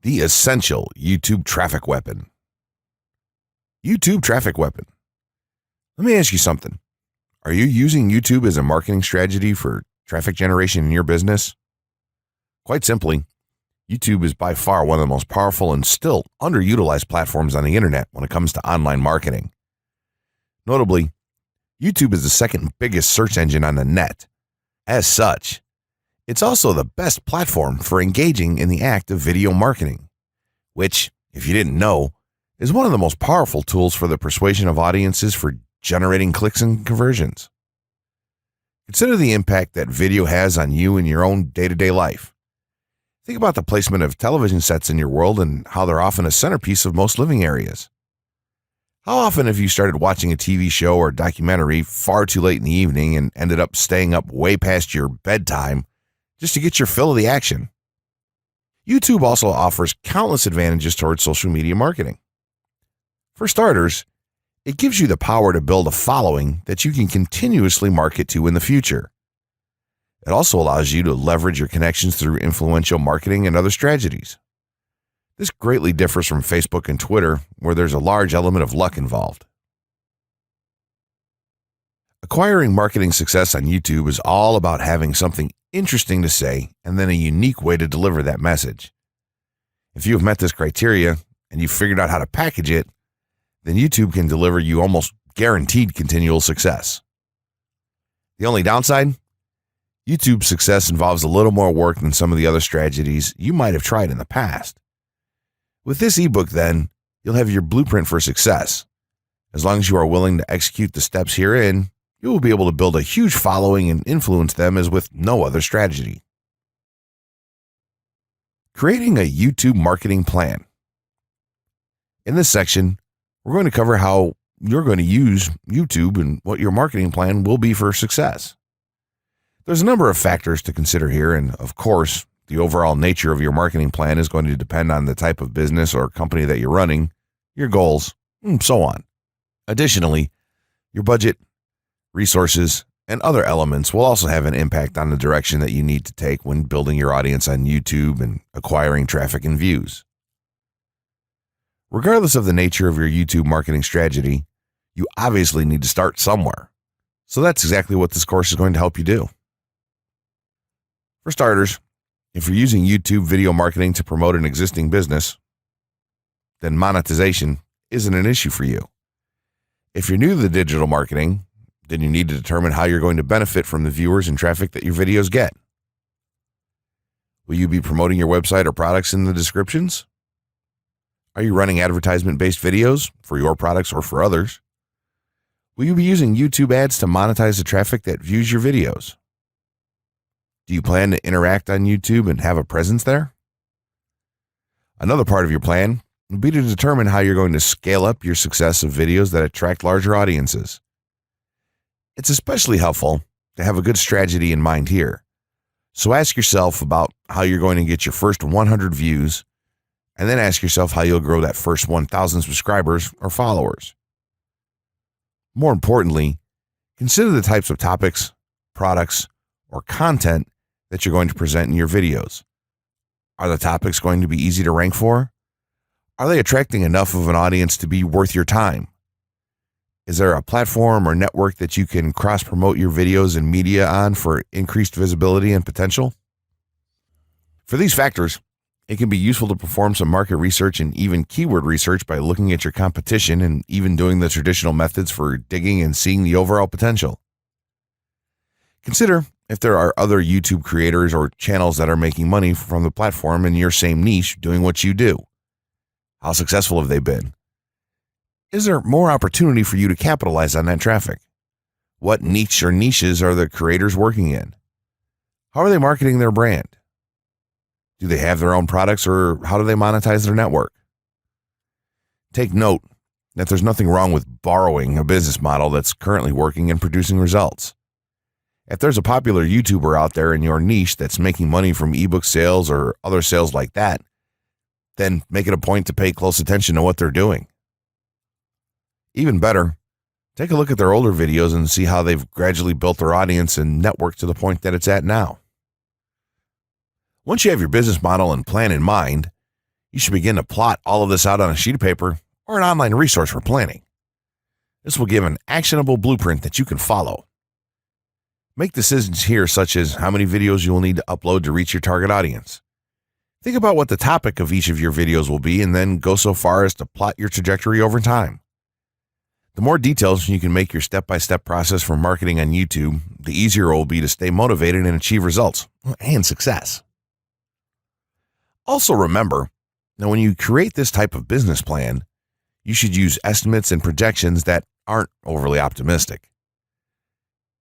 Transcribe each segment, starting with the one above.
The essential YouTube traffic weapon. YouTube traffic weapon. Let me ask you something. Are you using YouTube as a marketing strategy for traffic generation in your business? Quite simply, YouTube is by far one of the most powerful and still underutilized platforms on the internet when it comes to online marketing. Notably, YouTube is the second biggest search engine on the net. As such, it's also the best platform for engaging in the act of video marketing, which, if you didn't know, is one of the most powerful tools for the persuasion of audiences for generating clicks and conversions. Consider the impact that video has on you in your own day-to-day life. Think about the placement of television sets in your world and how they're often a centerpiece of most living areas. How often have you started watching a TV show or documentary far too late in the evening and ended up staying up way past your bedtime just to get your fill of the action? YouTube also offers countless advantages towards social media marketing. For starters, it gives you the power to build a following that you can continuously market to in the future. It also allows you to leverage your connections through influential marketing and other strategies. This greatly differs from Facebook and Twitter, where there's a large element of luck involved. Acquiring marketing success on YouTube is all about having something interesting to say and then a unique way to deliver that message. If you have met this criteria and you've figured out how to package it, then YouTube can deliver you almost guaranteed continual success. The only downside? YouTube's success involves a little more work than some of the other strategies you might have tried in the past. With this ebook, then, you'll have your blueprint for success. As long as you are willing to execute the steps herein, you will be able to build a huge following and influence them as with no other strategy. Creating a YouTube marketing plan. In this section, we're going to cover how you're going to use YouTube and what your marketing plan will be for success. There's a number of factors to consider here, and of course, the overall nature of your marketing plan is going to depend on the type of business or company that you're running, your goals, and so on. Additionally, your budget, resources, and other elements will also have an impact on the direction that you need to take when building your audience on YouTube and acquiring traffic and views. Regardless of the nature of your YouTube marketing strategy, you obviously need to start somewhere. So that's exactly what this course is going to help you do. For starters, if you're using YouTube video marketing to promote an existing business, then monetization isn't an issue for you. If you're new to the digital marketing, then you need to determine how you're going to benefit from the viewers and traffic that your videos get. Will you be promoting your website or products in the descriptions? Are you running advertisement-based videos for your products or for others? Will you be using YouTube ads to monetize the traffic that views your videos? Do you plan to interact on YouTube and have a presence there? Another part of your plan will be to determine how you're going to scale up your success of videos that attract larger audiences. It's especially helpful to have a good strategy in mind here. So ask yourself about how you're going to get your first 100 views, and then ask yourself how you'll grow that first 1,000 subscribers or followers. More importantly, consider the types of topics, products, or content that you're going to present in your videos. Are the topics going to be easy to rank for? Are they attracting enough of an audience to be worth your time? Is there a platform or network that you can cross-promote your videos and media on for increased visibility and potential? For these factors, it can be useful to perform some market research and even keyword research by looking at your competition and even doing the traditional methods for digging and seeing the overall potential. Consider if there are other YouTube creators or channels that are making money from the platform in your same niche doing what you do. How successful have they been? Is there more opportunity for you to capitalize on that traffic? What niche or niches are the creators working in? How are they marketing their brand? Do they have their own products, or how do they monetize their network? Take note that there's nothing wrong with borrowing a business model that's currently working and producing results. If there's a popular YouTuber out there in your niche that's making money from ebook sales or other sales like that, then make it a point to pay close attention to what they're doing. Even better, take a look at their older videos and see how they've gradually built their audience and network to the point that it's at now. Once you have your business model and plan in mind, You should begin to plot all of this out on a sheet of paper or an online resource for planning. This will give an actionable blueprint that you can follow. Make decisions here, such as how many videos you will need to upload to reach your target audience. Think about what the topic of each of your videos will be, and then go so far as to plot your trajectory over time. The more details you can make your step-by-step process for marketing on YouTube, the easier it will be to stay motivated and achieve results and success. Also remember, now when you create this type of business plan, you should use estimates and projections that aren't overly optimistic.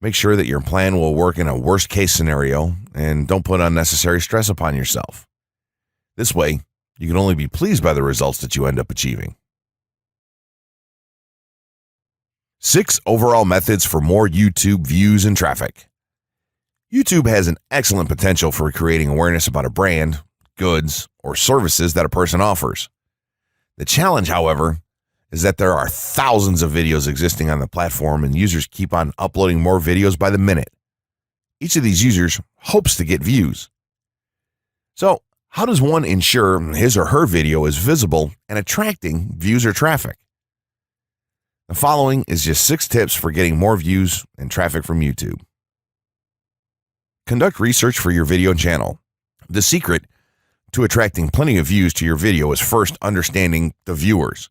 Make sure that your plan will work in a worst-case scenario and don't put unnecessary stress upon yourself. This way, you can only be pleased by the results that you end up achieving. 6 overall methods for more YouTube views and traffic. YouTube has an excellent potential for creating awareness about a brand, goods, or services that a person offers. The challenge, however, is that there are thousands of videos existing on the platform and users keep on uploading more videos by the minute. Each of these users hopes to get views. So, how does one ensure his or her video is visible and attracting views or traffic? The following is just 6 tips for getting more views and traffic from YouTube. Conduct research for your video channel. The secret to attracting plenty of views to your video is first understanding the viewers.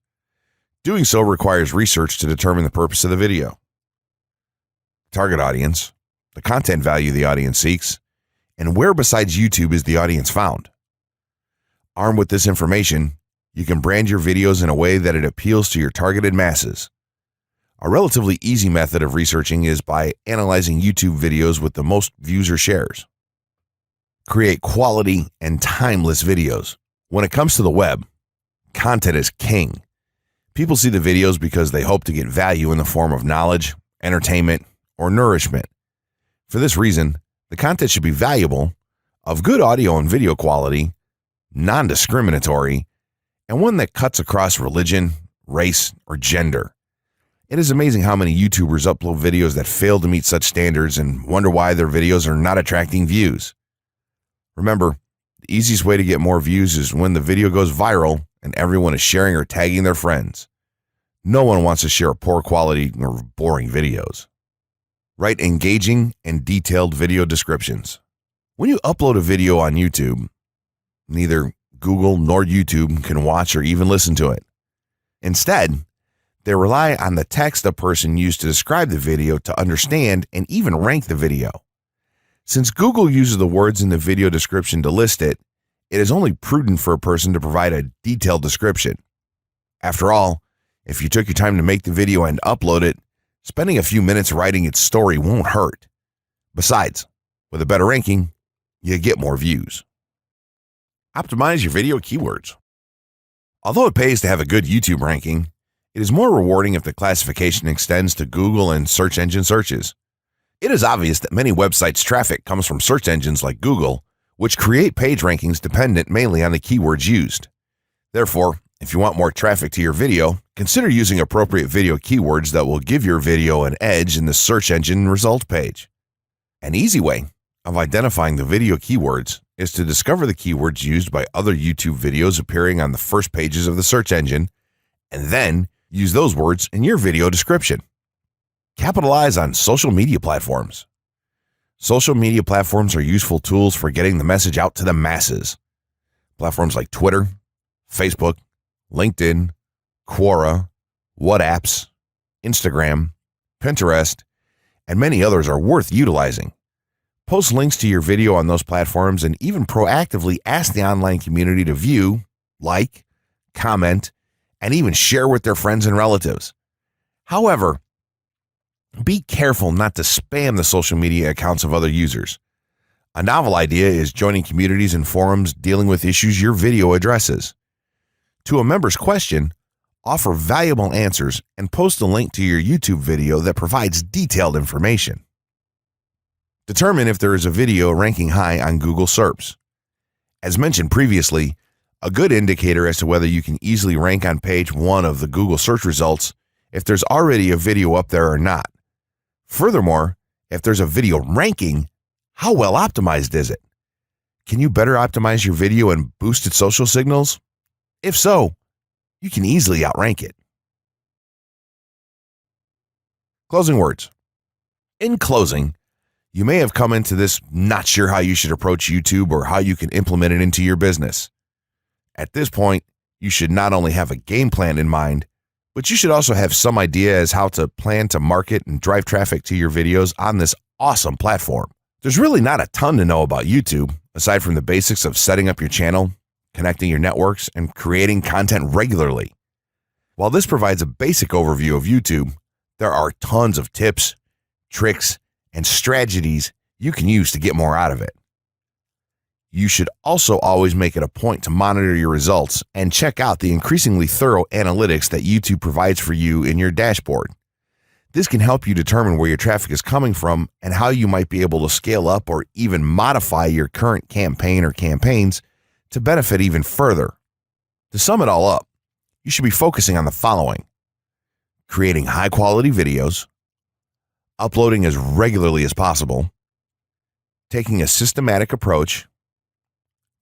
Doing so requires research to determine the purpose of the video, target audience, the content value the audience seeks, and where besides YouTube is the audience found. Armed with this information, you can brand your videos in a way that it appeals to your targeted masses. A relatively easy method of researching is by analyzing YouTube videos with the most views or shares. Create quality and timeless videos. When it comes to the web, content is king. People see the videos because they hope to get value in the form of knowledge, entertainment, or nourishment. For this reason, the content should be valuable, of good audio and video quality, non-discriminatory, and one that cuts across religion, race, or gender. It is amazing how many YouTubers upload videos that fail to meet such standards and wonder why their videos are not attracting views. Remember, the easiest way to get more views is when the video goes viral and everyone is sharing or tagging their friends. No one wants to share poor quality or boring videos. Write engaging and detailed video descriptions. When you upload a video on YouTube, neither Google nor YouTube can watch or even listen to it. Instead, they rely on the text a person used to describe the video to understand and even rank the video. Since Google uses the words in the video description to list it, it is only prudent for a person to provide a detailed description. After all, if you took your time to make the video and upload it, spending a few minutes writing its story won't hurt. Besides, with a better ranking, you get more views. Optimize your video keywords. Although it pays to have a good YouTube ranking, it is more rewarding if the classification extends to Google and search engine searches. It is obvious that many websites' traffic comes from search engines like Google, which create page rankings dependent mainly on the keywords used. Therefore, if you want more traffic to your video, consider using appropriate video keywords that will give your video an edge in the search engine result page. An easy way of identifying the video keywords is to discover the keywords used by other YouTube videos appearing on the first pages of the search engine, and then use those words in your video description. Capitalize on social media platforms. Social media platforms are useful tools for getting the message out to the masses. Platforms like Twitter, Facebook, LinkedIn, Quora, WhatsApp, Instagram, Pinterest, and many others are worth utilizing. Post links to your video on those platforms and even proactively ask the online community to view, like, comment, and even share with their friends and relatives. However, be careful not to spam the social media accounts of other users. A novel idea is joining communities and forums dealing with issues your video addresses. To a member's question, offer valuable answers and post a link to your YouTube video that provides detailed information. Determine if there is a video ranking high on Google SERPs. As mentioned previously, a good indicator as to whether you can easily rank on page 1 of the Google search results if there's already a video up there or not. Furthermore, if there's a video ranking, how well optimized is it? Can you better optimize your video and boost its social signals? If so, you can easily outrank it. Closing words. In closing, you may have come into this not sure how you should approach YouTube or how you can implement it into your business. At this point, you should not only have a game plan in mind, but you should also have some idea as how to plan to market and drive traffic to your videos on this awesome platform. There's really not a ton to know about YouTube, aside from the basics of setting up your channel, connecting your networks, and creating content regularly. While this provides a basic overview of YouTube, there are tons of tips, tricks, and strategies you can use to get more out of it. You should also always make it a point to monitor your results and check out the increasingly thorough analytics that YouTube provides for you in your dashboard. This can help you determine where your traffic is coming from and how you might be able to scale up or even modify your current campaign or campaigns to benefit even further. To sum it all up, you should be focusing on the following: creating high-quality videos, uploading as regularly as possible, taking a systematic approach,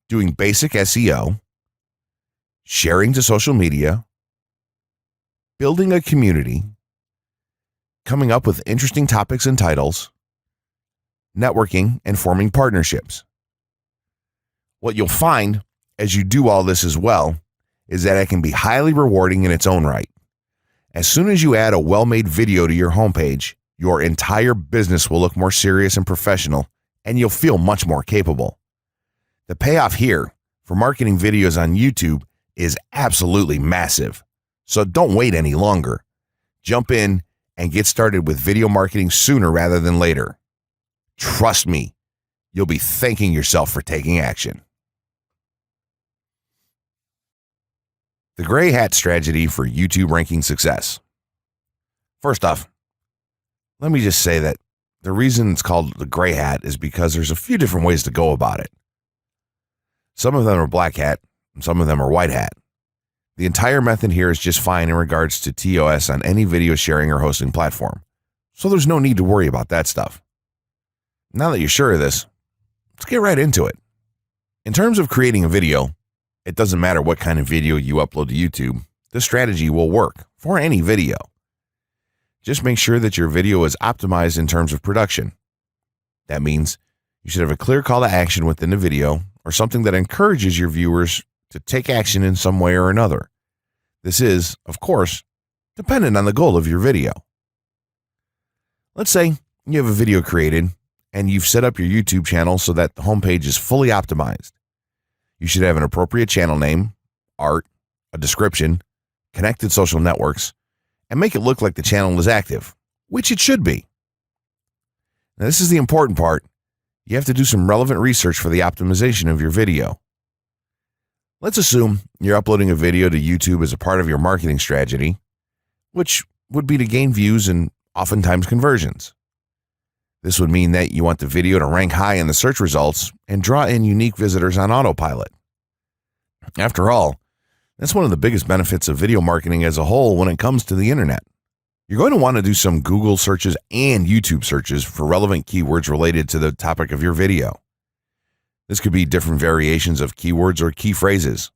doing basic SEO, sharing to social media, building a community, coming up with interesting topics and titles, networking, and forming partnerships. What you'll find as you do all this as well is that it can be highly rewarding in its own right. As soon as you add a well-made video to your homepage, your entire business will look more serious and professional, and you'll feel much more capable. The payoff here for marketing videos on YouTube is absolutely massive. So don't wait any longer. Jump in and get started with video marketing sooner rather than later. Trust me, you'll be thanking yourself for taking action. The gray hat strategy for YouTube ranking success. First off, let me just say that the reason it's called the gray hat is because there's a few different ways to go about it. Some of them are black hat, and some of them are white hat. The entire method here is just fine in regards to TOS on any video sharing or hosting platform, so there's no need to worry about that stuff. Now that you're sure of this, let's get right into it. In terms of creating a video, it doesn't matter what kind of video you upload to YouTube, this strategy will work for any video. Just make sure that your video is optimized in terms of production. That means you should have a clear call to action within the video or something that encourages your viewers to take action in some way or another. This is, of course, dependent on the goal of your video. Let's say you have a video created and you've set up your YouTube channel so that the homepage is fully optimized. You should have an appropriate channel name, art, a description, connected social networks, and make it look like the channel is active, which it should be. Now, this is the important part. You have to do some relevant research for the optimization of your video. Let's assume you're uploading a video to YouTube as a part of your marketing strategy, which would be to gain views and oftentimes conversions. This would mean that you want the video to rank high in the search results and draw in unique visitors on autopilot. After all, that's one of the biggest benefits of video marketing as a whole when it comes to the internet. You're going to want to do some Google searches and YouTube searches for relevant keywords related to the topic of your video. This could be different variations of keywords or key phrases.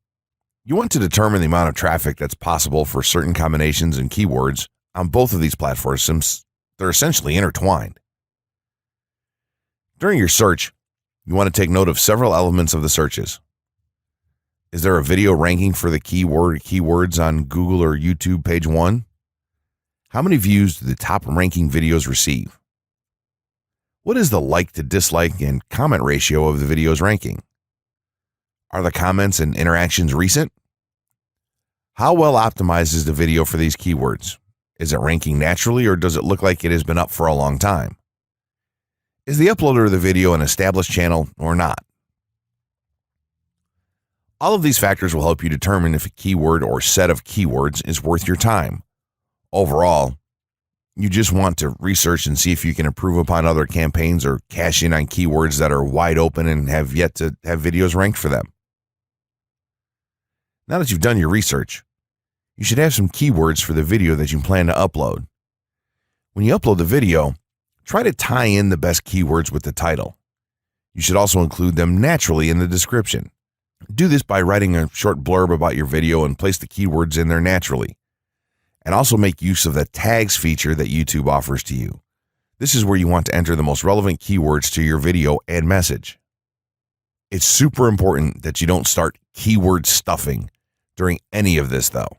You want to determine the amount of traffic that's possible for certain combinations and keywords on both of these platforms since they're essentially intertwined. During your search, you want to take note of several elements of the searches. Is there a video ranking for the keywords on Google or YouTube page 1? How many views do the top ranking videos receive? What is the like to dislike and comment ratio of the video's ranking? Are the comments and interactions recent? How well optimized is the video for these keywords? Is it ranking naturally or does it look like it has been up for a long time? Is the uploader of the video an established channel or not? All of these factors will help you determine if a keyword or set of keywords is worth your time. Overall, you just want to research and see if you can improve upon other campaigns or cash in on keywords that are wide open and have yet to have videos ranked for them. Now that you've done your research, you should have some keywords for the video that you plan to upload. When you upload the video, try to tie in the best keywords with the title. You should also include them naturally in the description. Do this by writing a short blurb about your video and place the keywords in there naturally. And also make use of the tags feature that YouTube offers to you. This is where you want to enter the most relevant keywords to your video and message. It's super important that you don't start keyword stuffing during any of this though.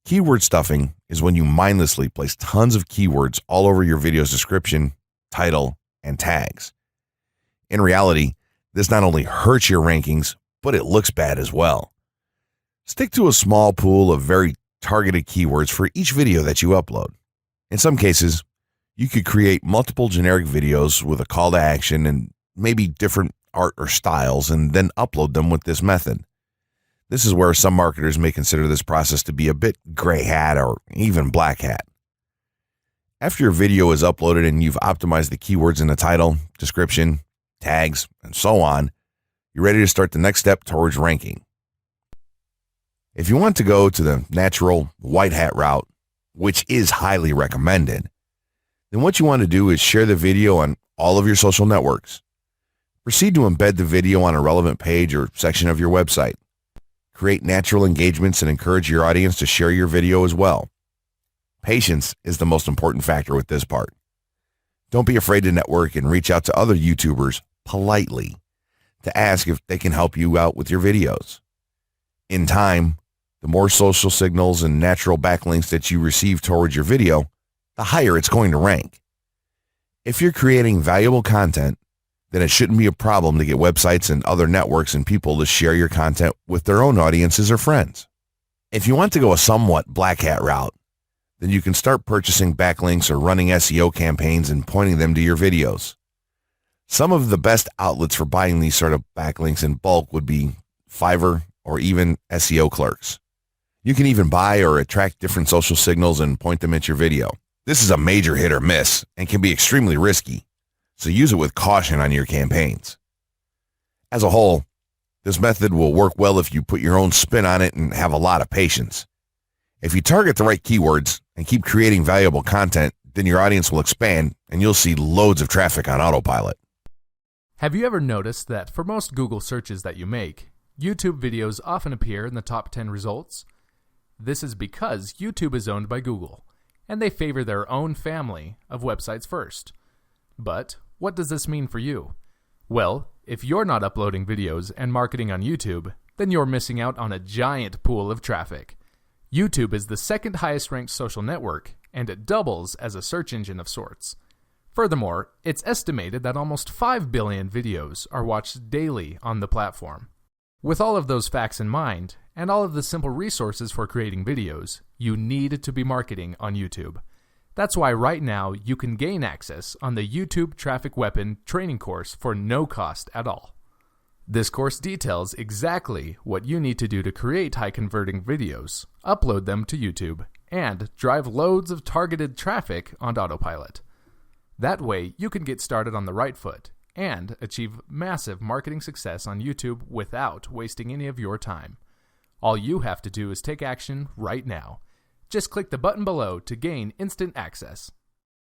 Keyword stuffing is when you mindlessly place tons of keywords all over your video's description, title, and tags. In reality, this not only hurts your rankings, but it looks bad as well. Stick to a small pool of very targeted keywords for each video that you upload. In some cases, you could create multiple generic videos with a call to action and maybe different art or styles and then upload them with this method. This is where some marketers may consider this process to be a bit gray hat or even black hat. After your video is uploaded and you've optimized the keywords in the title, description, tags, and so on, you're ready to start the next step towards ranking. If you want to go to the natural white hat route, which is highly recommended, then what you want to do is share the video on all of your social networks. Proceed to embed the video on a relevant page or section of your website. Create natural engagements and encourage your audience to share your video as well. Patience is the most important factor with this part. Don't be afraid to network and reach out to other YouTubers politely to ask if they can help you out with your videos. In time, the more social signals and natural backlinks that you receive towards your video, the higher it's going to rank. If you're creating valuable content, then it shouldn't be a problem to get websites and other networks and people to share your content with their own audiences or friends. If you want to go a somewhat black hat route, then you can start purchasing backlinks or running SEO campaigns and pointing them to your videos. Some of the best outlets for buying these sort of backlinks in bulk would be Fiverr or even SEO clerks. You can even buy or attract different social signals and point them at your video. This is a major hit or miss and can be extremely risky, so use it with caution on your campaigns. As a whole, this method will work well if you put your own spin on it and have a lot of patience. If you target the right keywords and keep creating valuable content, then your audience will expand and you'll see loads of traffic on autopilot. Have you ever noticed that for most Google searches that you make, YouTube videos often appear in the top 10 results? This is because YouTube is owned by Google, and they favor their own family of websites first. But what does this mean for you? Well, if you're not uploading videos and marketing on YouTube, then you're missing out on a giant pool of traffic. YouTube is the second highest ranked social network, and it doubles as a search engine of sorts. Furthermore, it's estimated that almost 5 billion videos are watched daily on the platform. With all of those facts in mind, and all of the simple resources for creating videos, you need to be marketing on YouTube. That's why right now you can gain access on the YouTube Traffic Weapon training course for no cost at all. This course details exactly what you need to do to create high-converting videos, upload them to YouTube, and drive loads of targeted traffic on autopilot. That way, you can get started on the right foot and achieve massive marketing success on YouTube without wasting any of your time. All you have to do is take action right now. Just click the button below to gain instant access.